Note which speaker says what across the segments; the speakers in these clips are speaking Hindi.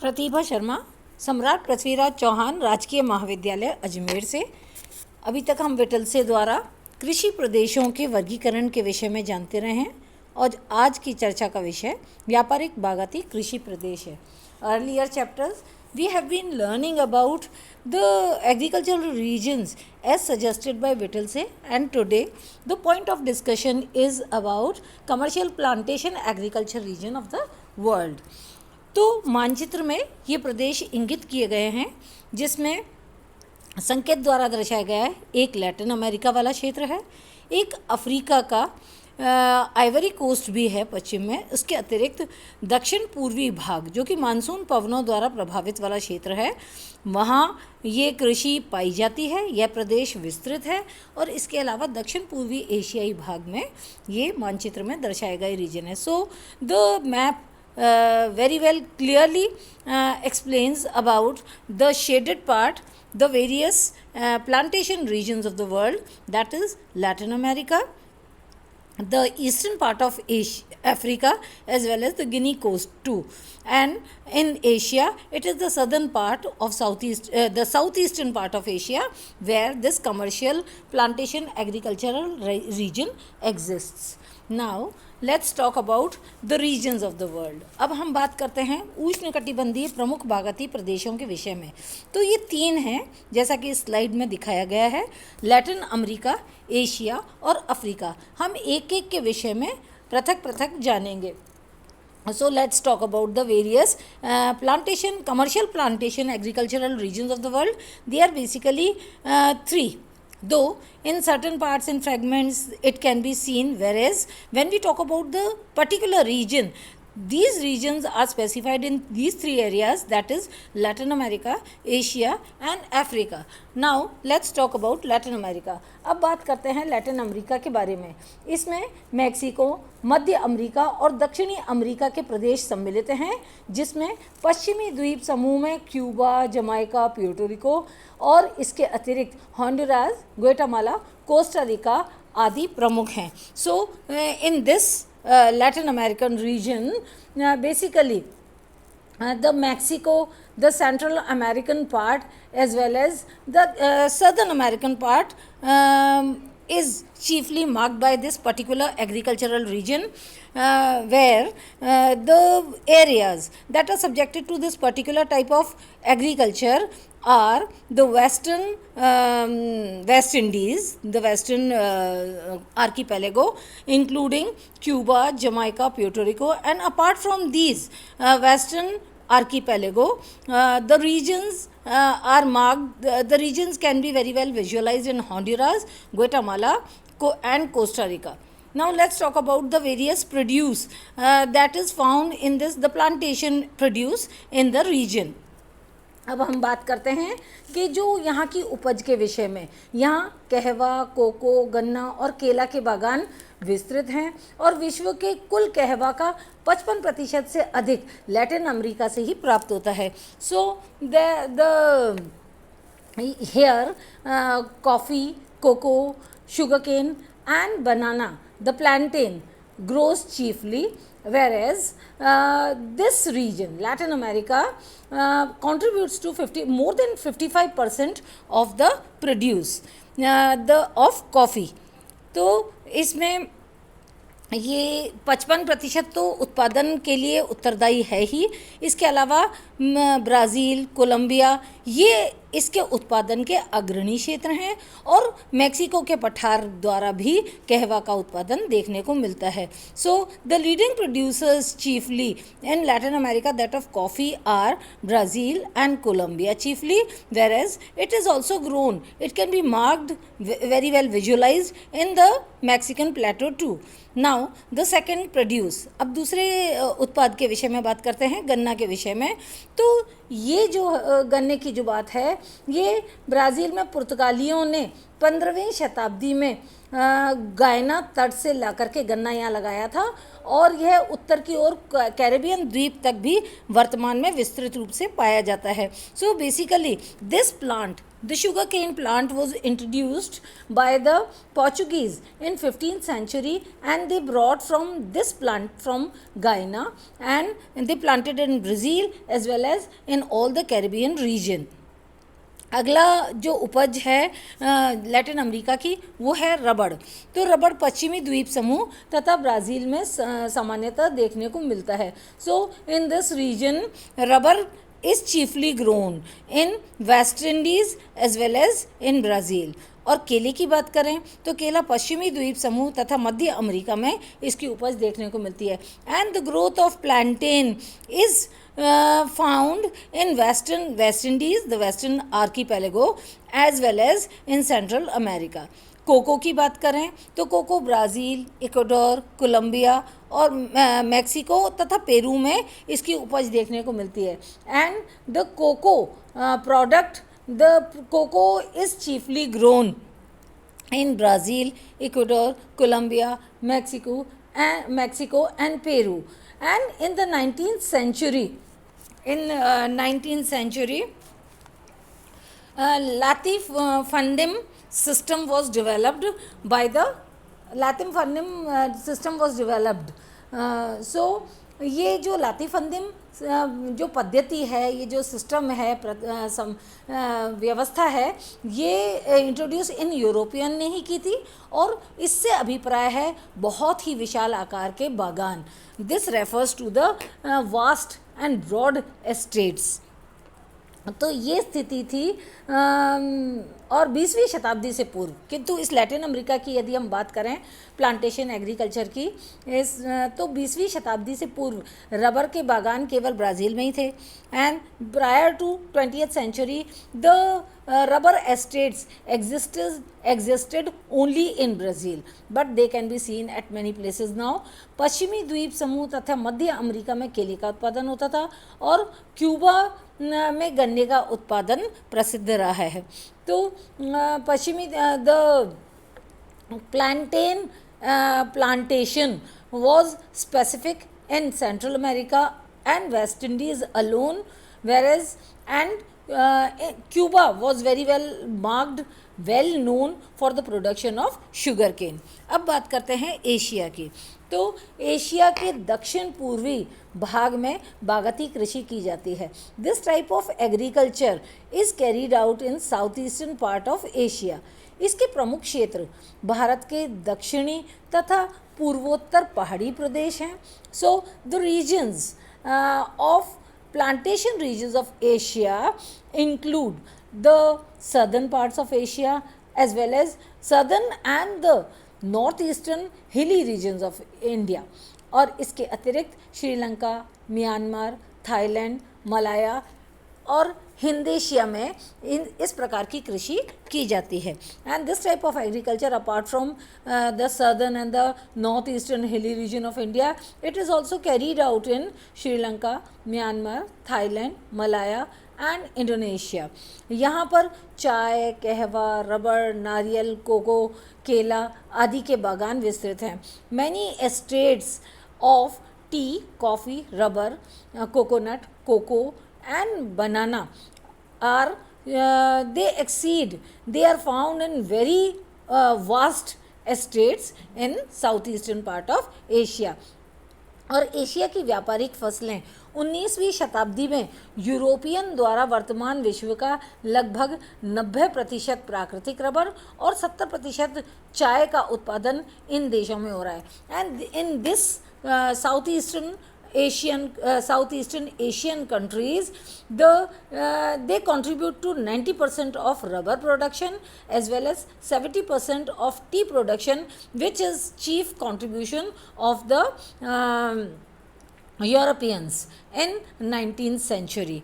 Speaker 1: प्रतिभा शर्मा, सम्राट पृथ्वीराज चौहान राजकीय महाविद्यालय अजमेर से। अभी तक हम विटल से द्वारा कृषि प्रदेशों के वर्गीकरण के विषय में जानते रहे हैं और आज की चर्चा का विषय व्यापारिक बागाती कृषि प्रदेश है। Earlier chapters we have been learning about the agricultural regions as suggested by Wittelse, and today the point of discussion is about commercial plantation agriculture region of the world. तो मानचित्र में ये प्रदेश इंगित किए गए हैं जिसमें संकेत द्वारा दर्शाया गया है। एक लैटिन अमेरिका वाला क्षेत्र है, एक अफ्रीका का आइवरी कोस्ट भी है पश्चिम में, उसके अतिरिक्त दक्षिण पूर्वी भाग जो कि मानसून पवनों द्वारा प्रभावित वाला क्षेत्र है, वहाँ ये कृषि पाई जाती है। यह प्रदेश विस्तृत है और इसके अलावा दक्षिण पूर्वी एशियाई भाग में ये मानचित्र में दर्शाए गए रीजन है। So the map very well clearly explains about the shaded part, the various plantation regions of the world, that is Latin America, the eastern part of Africa as well as the Guinea coast too, and in Asia it is the southern part of the southeastern part of Asia where this commercial plantation agricultural region exists. Now let's talk about the regions of the world. अब हम बात करते हैं उष्णकटिबंधीय प्रमुख बागाती प्रदेशों के विषय में। तो ये तीन हैं जैसा कि इस स्लाइड में दिखाया गया है, लैटिन अमेरिका, एशिया और अफ्रीका। हम एक एक के विषय में पृथक पृथक जानेंगे। So let's talk about the various commercial plantation agricultural regions of the world. They are basically three. Though in certain parts and fragments it can be seen, whereas when we talk about the particular region, these regions are specified in these three areas, that is Latin America, Asia and Africa. Now let's talk about Latin America. अब बात करते हैं लैटिन अमेरिका के बारे में। इसमें मैक्सिको, मध्य अमेरिका और दक्षिणी अमेरिका के प्रदेश सम्मिलित हैं, जिसमें पश्चिमी द्वीप समूह में क्यूबा, जमाइका, प्यूर्टो रिको और इसके अतिरिक्त होंडुरास, ग्वाटेमाला, कोस्टा रिका आदि प्रमुख हैं। So in this Latin American region, basically the Mexico, the Central American part as well as the Southern American part is chiefly marked by this particular agricultural region, where the areas that are subjected to this particular type of agriculture are the Western West Indies, the Western archipelago, including Cuba, Jamaica, Puerto Rico, and apart from these Western archipelago, the regions are marked. The regions can be very well visualized in Honduras, Guatemala, and Costa Rica. Now let's talk about the various produce that is found in this, the plantation produce in the region. अब हम बात करते हैं कि जो यहाँ की उपज के विषय में, यहाँ कहवा, कोको, गन्ना और केला के बागान विस्तृत हैं और विश्व के कुल कहवा का 55% से अधिक लैटिन अमेरिका से ही प्राप्त होता है। सो here coffee, cocoa, sugarcane and banana, the plantain grows chiefly, whereas this region, Latin America, contributes to more than 55% of the produce of coffee. तो इसमें ये 55% तो उत्पादन के लिए उत्तरदायी है ही, इसके अलावा ब्राज़ील, कोलंबिया ये इसके उत्पादन के अग्रणी क्षेत्र हैं और मैक्सिको के पठार द्वारा भी कहवा का उत्पादन देखने को मिलता है। So the leading producers chiefly in Latin America that of coffee are Brazil and Colombia chiefly, whereas it is also grown, it can be marked very well visualized in the Mexican plateau too. Now the second produce, अब दूसरे उत्पाद के विषय में बात करते हैं, गन्ना के विषय में। तो ये जो गन्ने की जो बात है, ये ब्राज़ील में पुर्तगालियों ने 15वीं शताब्दी में गायना तट से ला करके गन्ना यहाँ लगाया था और यह उत्तर की ओर कैरेबियन द्वीप तक भी वर्तमान में विस्तृत रूप से पाया जाता है. So basically this plant, the sugarcane plant, was introduced by the Portuguese in 15th century, and they brought from this plant from Guyana and they planted in Brazil as well as in all the Caribbean region. अगला जो उपज है लैटिन अमेरिका की वो है रबड़. तो रबड़ पश्चिमी द्वीप समूह तथा ब्राज़ील में सामान्यतः देखने को मिलता है. सो इन दिस रीजन रबड़ is chiefly grown in West Indies as well as in Brazil. और केले की बात करें तो केला पश्चिमी द्वीप समूह तथा मध्य अमेरिका में इसकी उपज देखने को मिलती है. And the growth of plantain is found in West Indies, the western archipelago as well as in Central America. Cocoa की बात करें तो कोको ब्राज़ील, इक्वाडोर, कोलंबिया और मैक्सिको तथा पेरू में इसकी उपज देखने को मिलती है. And the cocoa product, the cocoa is chiefly grown in Brazil, Ecuador, Colombia, Mexico and Peru. And in the 19th century, Latifundism system was developed by the system was developed. So ये जो लातिफंदिम जो पद्धति है, ये जो सिस्टम है, व्यवस्था है, ये इंट्रोड्यूस इन यूरोपियन ने ही की थी और इससे अभिप्राय है बहुत ही विशाल आकार के बागान. This refers to the vast and broad estates. तो ये स्थिति थी और 20वीं शताब्दी से पूर्व. किंतु इस लैटिन अमेरिका की यदि हम बात करें प्लांटेशन एग्रीकल्चर की, तो 20वीं शताब्दी से पूर्व रबर के बागान केवल ब्राज़ील में ही थे. And prior to 20th century the rubber estates existed only in Brazil, but they can be seen at many places now. पश्चिमी द्वीप समूह तथा मध्य अमेरिका में केले का उत्पादन होता था और क्यूबा में गन्ने का उत्पादन प्रसिद्ध रहा है. तो पश्चिमी the plantation was specific in Central America and West Indies alone, whereas Cuba was very well known for the production of sugarcane. अब बात करते हैं एशिया की. तो एशिया के दक्षिण पूर्वी भाग में बागाती कृषि की जाती है. This type of agriculture is carried out in south eastern part of Asia. इसके प्रमुख क्षेत्र भारत के दक्षिणी तथा पूर्वोत्तर पहाड़ी प्रदेश हैं. So the regions of plantation regions of Asia include the southern parts of Asia as well as southern and the northeastern hilly regions of India. और इसके अतिरिक्त श्रीलंका, म्यांमार, थाईलैंड, मलाया और हिंद एशिया में इस प्रकार की कृषि की जाती है. And this type of agriculture apart from the southern and the north eastern hilly region of India, it is also carried out in Sri Lanka, Myanmar, Thailand, Malaya and Indonesia. यहाँ पर चाय, कहवा, रबड़, नारियल, कोको, केला आदि के बागान विस्तृत हैं. Many estates of tea, coffee, rubber, coconut, cocoa and banana are they are found in very vast estates in southeastern part of Asia. और एशिया की व्यापारिक फसलें 19वीं शताब्दी में यूरोपियन द्वारा वर्तमान विश्व का लगभग 90% प्राकृतिक रबर और 70% चाय का उत्पादन इन देशों में हो रहा है. And in this Southeastern Asian countries, they contribute to 90% of rubber production as well as 70% of tea production, which is chief contribution of the Europeans in 19th century.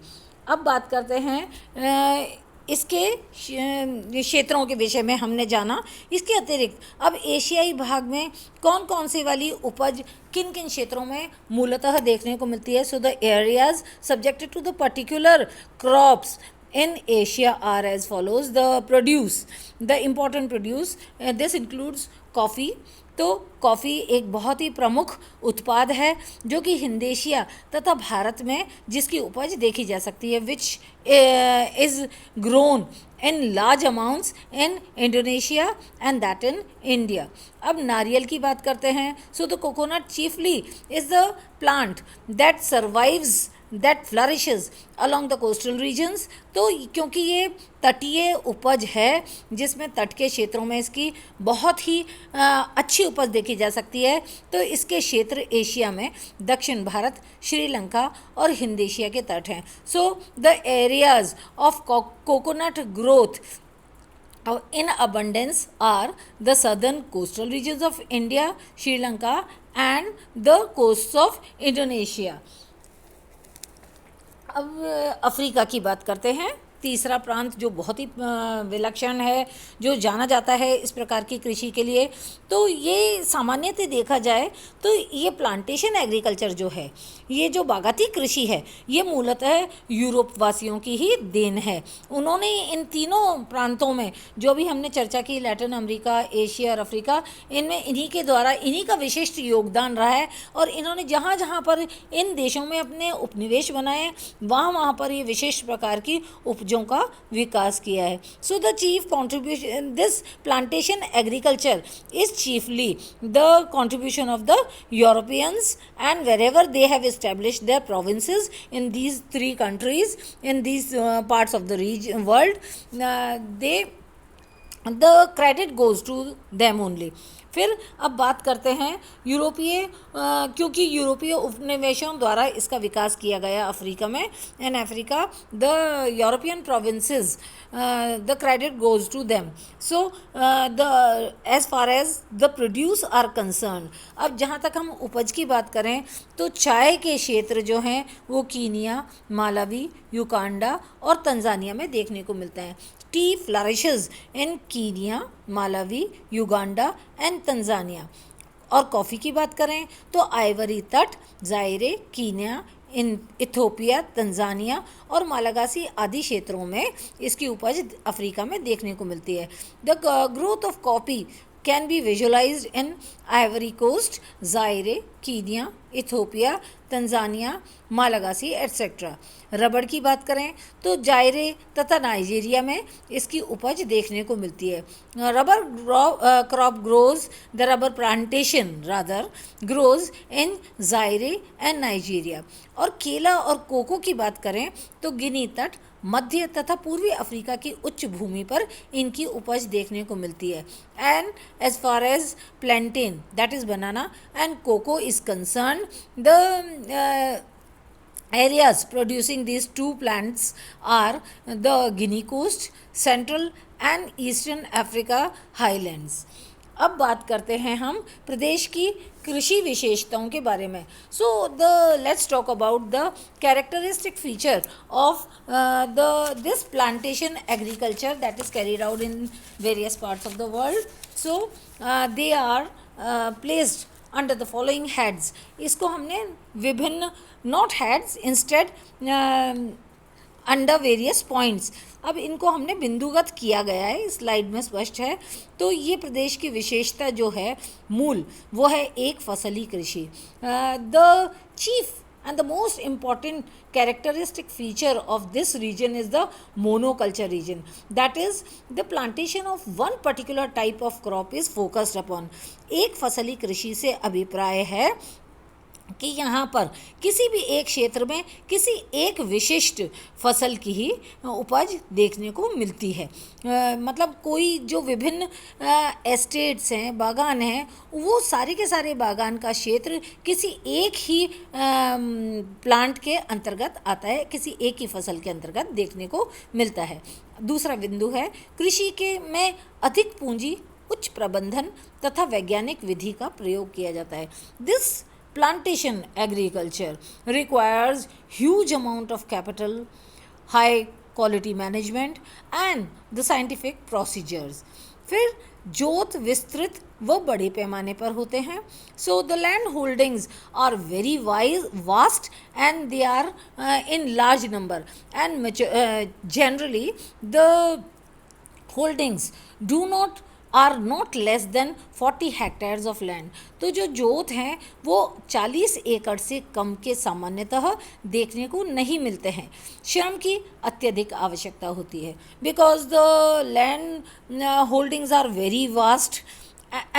Speaker 1: अब बात करते हैं इसके क्षेत्रों के विषय में हमने जाना. इसके अतिरिक्त अब एशियाई भाग में कौन कौन सी वाली उपज किन किन क्षेत्रों में मूलतः देखने को मिलती है. So the areas subjected to the particular crops in Asia are as follows. The important produce, this includes coffee. तो कॉफ़ी एक बहुत ही प्रमुख उत्पाद है जो कि हिंद एशिया तथा भारत में जिसकी उपज देखी जा सकती है, which is grown in large amounts in Indonesia and that in India. अब नारियल की बात करते हैं. So the coconut chiefly is the plant that survives that flourishes along the coastal regions. तो क्योंकि ये तटीय उपज है जिसमें तट के क्षेत्रों में इसकी बहुत ही अच्छी उपज देखी जा सकती है, तो इसके क्षेत्र एशिया में दक्षिण भारत, श्रीलंका और हिंद एशिया के तट हैं. So the areas of coconut growth in abundance are the southern coastal regions of India, Sri Lanka and the coasts of Indonesia. अब अफ्रीका की बात करते हैं. तीसरा प्रांत जो बहुत ही विलक्षण है, जो जाना जाता है इस प्रकार की कृषि के लिए. तो ये सामान्यतः देखा जाए तो ये प्लांटेशन एग्रीकल्चर जो है, ये जो बागाती कृषि है, ये मूलतः यूरोप वासियों की ही देन है. उन्होंने इन तीनों प्रांतों में जो भी हमने चर्चा की, लैटिन अमेरिका, एशिया और अफ्रीका, इनमें इन्हीं के द्वारा इन्हीं का विशिष्ट योगदान रहा है. और इन्होंने जहाँ जहाँ पर इन देशों में अपने उपनिवेश बनाए, वहाँ वहाँ पर ये विशिष्ट प्रकार की उपजों का विकास किया है. So the chief contribution this plantation agriculture is chiefly the contribution of the Europeans, and wherever they have established their provinces in these three countries, in these parts of the region world, the credit goes to them only. फिर अब बात करते हैं यूरोपीय, क्योंकि यूरोपीय उपनिवेशों द्वारा इसका विकास किया गया अफ्रीका में. In Africa the European provinces, the credit goes to them. So the as far as the produce are concern, अब जहाँ तक हम उपज की बात करें तो चाय के क्षेत्र जो हैं वो कीनिया, मालावी, युगांडा और तंजानिया में देखने को मिलते हैं. Tea flourishes in Kenya, Malawi, Uganda and Tanzania. और कॉफ़ी की बात करें तो आइवरी तट, जायरे, कीनिया, इथोपिया, तंजानिया और मालागासी आदि क्षेत्रों में इसकी उपज अफ्रीका में देखने को मिलती है. The growth of coffee can be visualized in Ivory Coast, Zaire, Kenya, Ethiopia, Tanzania, Malagasy etcetera. रबड़ की बात करें तो जायरे तथा नाइजीरिया में इसकी उपज देखने को मिलती है. Rubber crop grows, the rubber plantation rather grows in जायरे and Nigeria. और केला और कोको की बात करें तो गिनी तट, मध्य तथा पूर्वी अफ्रीका की उच्च भूमि पर इनकी उपज देखने को मिलती है. And as far as plantain, that is banana, and cocoa is concern, the areas producing these two plants are the Guinea Coast, Central and Eastern Africa highlands. अब बात करते हैं हम प्रदेश की कृषि विशेषताओं के बारे में. So let's talk about the characteristic feature of this plantation agriculture that is carried out in various parts of the world. So they are placed under the following heads. इसको हमने विभिन्न, not heads, instead under various points. अब इनको हमने बिंदुगत किया गया है, इस स्लाइड में स्पष्ट है. तो ये प्रदेश की विशेषता जो है मूल, वो है एक फसली कृषि. The chief and the most important characteristic feature of this region is the monoculture region, that is the plantation of one particular type of crop is focused upon. एक फसली कृषि से अभिप्राय है कि यहाँ पर किसी भी एक क्षेत्र में किसी एक विशिष्ट फसल की ही उपज देखने को मिलती है. मतलब कोई जो विभिन्न एस्टेट्स हैं, बागान हैं, वो सारे के सारे बागान का क्षेत्र किसी एक ही प्लांट के अंतर्गत आता है, किसी एक ही फसल के अंतर्गत देखने को मिलता है. दूसरा बिंदु है कृषि के में अधिक पूंजी, उच्च प्रबंधन तथा वैज्ञानिक विधि का प्रयोग किया जाता है. This plantation agriculture requires huge amount of capital, high quality management and the scientific procedures. फिर जोत विस्तृत व बड़े पैमाने पर होते हैं. So the land holdings are very vast and they are in large number and generally the holdings do not are not less than 40 hectares of land. तो जो जोत हैं वो 40 एकड़ से कम के सामान्यतः देखने को नहीं मिलते हैं. श्रम की अत्यधिक आवश्यकता होती है because the land holdings are very vast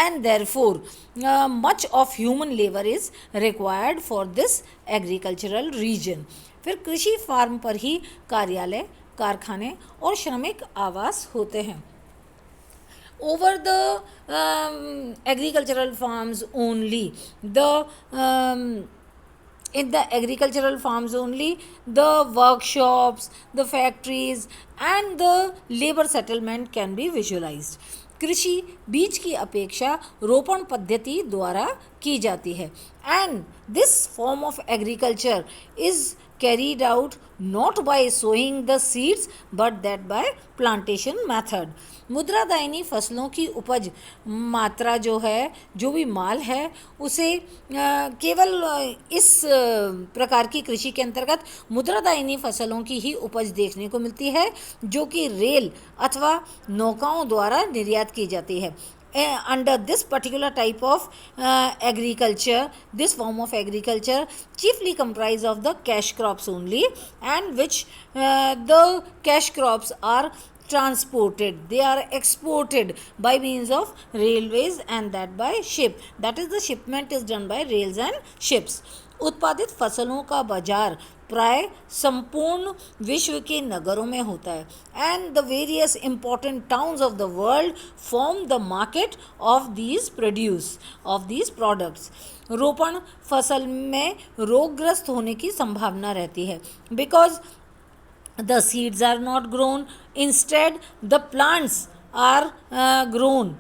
Speaker 1: and therefore much of human labor is required for this agricultural region. फिर कृषि फार्म पर ही कार्यालय, कारखाने और श्रमिक आवास होते हैं. Over the agricultural farms only, in the agricultural farms only, the workshops, the factories and the labor settlement can be visualized. कृषि बीज की अपेक्षा रोपण पद्धति द्वारा की जाती है. And this form of agriculture is carried out not by sowing the seeds but that by plantation method. मुद्रादायनी फसलों की उपज मात्रा जो है, जो भी माल है, उसे केवल इस प्रकार की कृषि के अंतर्गत मुद्रादायनी फसलों की ही उपज देखने को मिलती है जो कि रेल अथवा नौकाओं द्वारा निर्यात की जाती है. Under this particular type of agriculture, this form of agriculture chiefly comprise of the cash crops only, and which the cash crops are transported, they are exported by means of railways and that by ship. That is, the shipment is done by rails and ships. उत्पादित फसलों का बाजार प्राय संपूर्ण विश्व के नगरों में होता है. And the various important towns of the world form the market of these products. रोपण फसल में रोगग्रस्त होने की संभावना रहती है because the seeds are not grown, instead the plants are grown,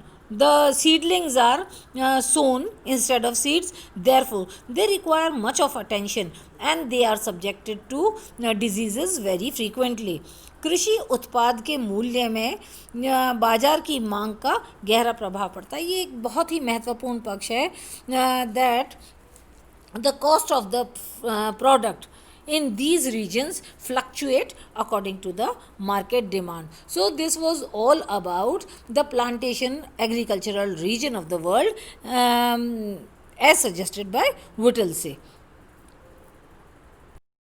Speaker 1: the seedlings are sown instead of seeds, therefore they require much of attention and they are subjected to diseases very frequently. कृषि उत्पाद के मूल्य में बाजार की मांग का गहरा प्रभाव पड़ता है. ये एक बहुत ही महत्वपूर्ण पक्ष है. That the cost of the product in these regions fluctuate according to the market demand. So this was all about the plantation agricultural region of the world as suggested by Whittlesey.